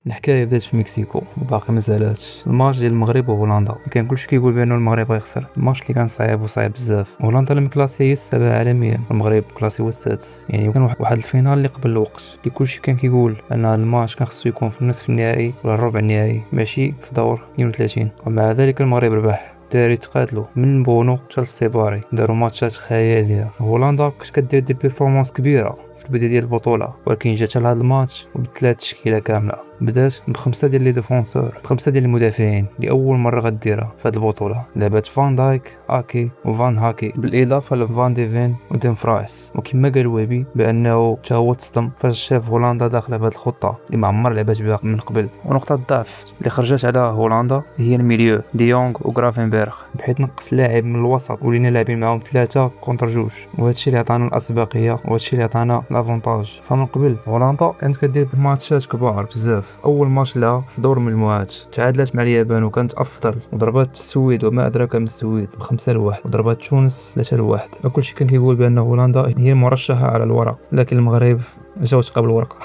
الحكايه بدات في مكسيكو وباقي مازالاتش. الماتش ديال المغرب وهولندا كان كلشي كيقول بانه المغرب غيخسر. الماتش اللي كان صعيب وصعيب بزاف. هولندا اللي مكلاسيه هي السابعه عالميا، المغرب كلاسي هو السادس. يعني كان واحد الفينال اللي قبل الوقت اللي كلشي كان كيقول ان هذا الماتش كان خصو يكون في النصف النهائي ولا الربع النهائي ماشي في دور 32. ومع ذلك المغرب ربح. الدراري تقاتلوا من بونو حتى للسيباري، داروا ماتشات خياليه. هولندا كانت كدير دي بيرفورمانس كبيره في البدايه ديال البطوله، ولكن جات لهاد الماتش وبدلات التشكيله كامله. بدات بخمسه ديال لي ديفونسور، بخمسه ديال المدافعين لاول مره غديرها في هاد البطوله. لعبات فان دايك، اكي وفان هاكي، بالاضافه لفان ديفين وديم فرايس. وكما قال ويبي بانه حتى هو تصدم فاش شاف هولندا داخله بهاد الخطه اللي ما عمر لعبات بها من قبل. ونقطه الضعف اللي خرجت على هولندا هي الميليو ديونغ وغرافنبرغ، بحيث نقص لاعب من الوسط ولينا لاعبين معاهم 3 كونتر 2. وهادشي اللي عطانا الاسبقيه وهادشي اللي عطانا لافونتاج. فمن قبل هولندا كانت كدير ماتشات كبار بزاف. اول ماتش لها في دور المجموعات تعادلت مع اليابان وكانت افضل، وضربات السويد وما ادراك من السويد ب5-1، وضربات تونس 3-1. وكلشي كان كيقول بان هولندا هي المرشحه على الورق، لكن المغرب جاوت قبل الورقه.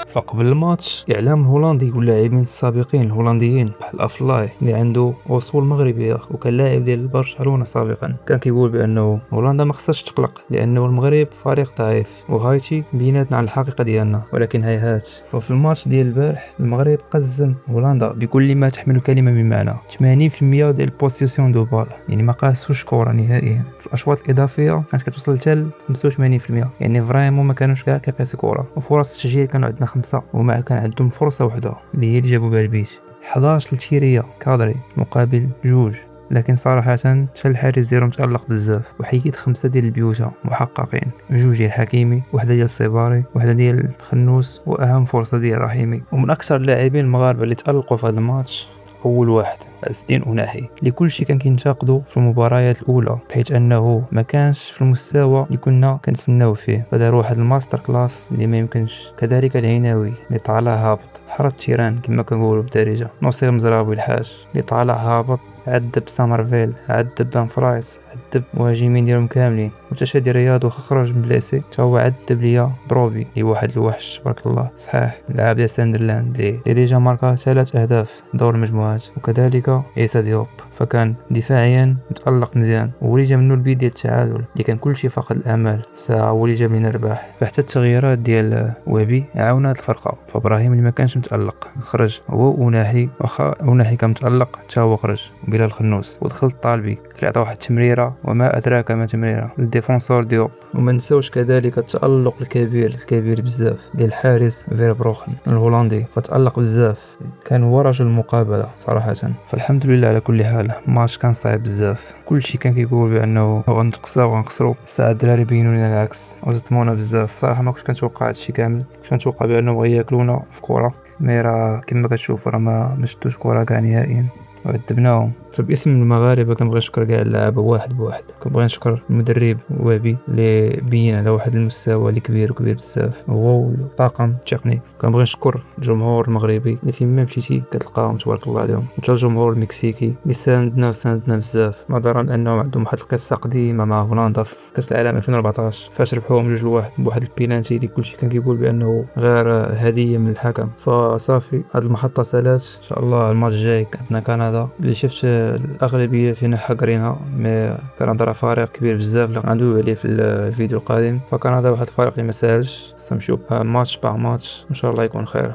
فقبل الماتش اعلام الهولندي واللاعبين السابقين الهولنديين بحال افلاي اللي عنده اصول مغربيه وكان لاعب ديال برشلونه سابقا كان كيقول بانه هولندا ما خصهاش تقلق لانه المغرب فريق ضعيف وهايتي بيناتنا على الحقيقه ديالنا. ولكن هيهات، ففي الماتش ديال البارح المغرب قزم هولندا بكل ما تحمل الكلمه من معنى. 80% ديال البوزيسيون دو بال، يعني ما قاسوش كره نهائيا. في الاشواط الاضافيه كانت كتوصل حتى ل 85%، يعني فريمون ما كانوش كاع كيقاسوا كره. وفرص التسجيل كانوا عندنا 5، وما كان عندهم فرصة واحدة اللي هي اللي جابوا بها البيت. 11 لتيريا كادري مقابل 2. لكن صراحة حتى الحارس ديالهم تألق بزاف وحيد 5 ديال البيوتا محققين، 2 ديال حكيمي، 1 ديال الصباري، 1 ديال خنوس، واهم فرصة ديال رحيمي. ومن اكثر اللاعبين المغاربة اللي تألقوا في هذا الماتش اول واحد عز الدين أناحي، اللي كلشي كان كينتقدو في المباريات الاولى بحيث انه ما كانش في المستوى اللي كنا كنتسناو فيه، فدار واحد الماستر كلاس اللي ما يمكنش. كذلك العناوي اللي طالع هابط، حرة تيران كما كنقولوا بالدارجه، نصير مزراوي الحاج اللي طالع هابط، عذب سامرفيل، عذب بان فرايس، عذب مهاجمين ديالهم كاملين. وتشادي رياض وخرج من بلاسي حتى هو عذب ليا بروبي اللي واحد الوحش تبارك الله. صحيح لعب ديال ساندرلاند اللي ديجا ماركا 3 اهداف دور المجموعات، وكذلك عيسى ديوب، فكان دفاعيا متألق مزيان. واللي جا منه البيت ديال التعادل اللي كان كلشي فاقد الامل ساعه واللي جاب لنا رباح. فحتى التغييرات ديال وهبي عاونات الفرقه. فابراهيم اللي ما كانش متألق خرج هو، وناحي واخا وناحي كان متألق حتى هو خرج، بلا الخنوس. ودخلت طالبي اللي عطى واحد التمريره وما ادراك ما تمريره للديفونسور ديوب. وما نساوش كذلك التألق الكبير بزاف ديال الحارس فيربروخن الهولندي، فتألق بزاف، كان هو رجل المقابله صراحه. فالحمد لله على كل حال. ماتش كان صعيب بزاف، كلشي كان كيقول بانه غنتقصاو وغنخسروا، ساعه الدراري بينوا لنا العكس وصدمونا بزاف. صراحه ما كنتش كنتوقع هادشي كامل، كنت كنتوقع بانه غياكلونا في كره ميرا كما كتشوفوا راه ما شفتوش كره كاع نهائيا وعذبناهم. فباسم المغاربه كنبغي نشكر كاع اللعابه واحد بواحد. كنبغي نشكر المدرب وابي اللي بين على واحد المستوى اللي كبير بزاف، هو والطاقم التقني. كنبغي نشكر الجمهور المغربي اللي فين ما مشيتي كتلقاهم تبارك الله عليهم، وحتى الجمهور المكسيكي اللي ساندنا بزاف، نظرا لانهم عندهم واحد القصه قديمه مع هولندا في كاس العالم 2014 فاش ربحوهم 2-1 بواحد البينالتي اللي كلشي كان كيقول بانه غير هديه من الحكم. فصافي هاد المحطه سالات. ان شاء الله الماتش الجاي عندنا كندا اللي شفت الاغلبيه فينا حقرينها، مي كندا راه فريق كبير بزاف اللي غندويو عليه في الفيديو القادم. فكندا واحد الفريق اللي ما ساهلش، نشوف ماتش باغ ماتش ان شاء الله يكون خير.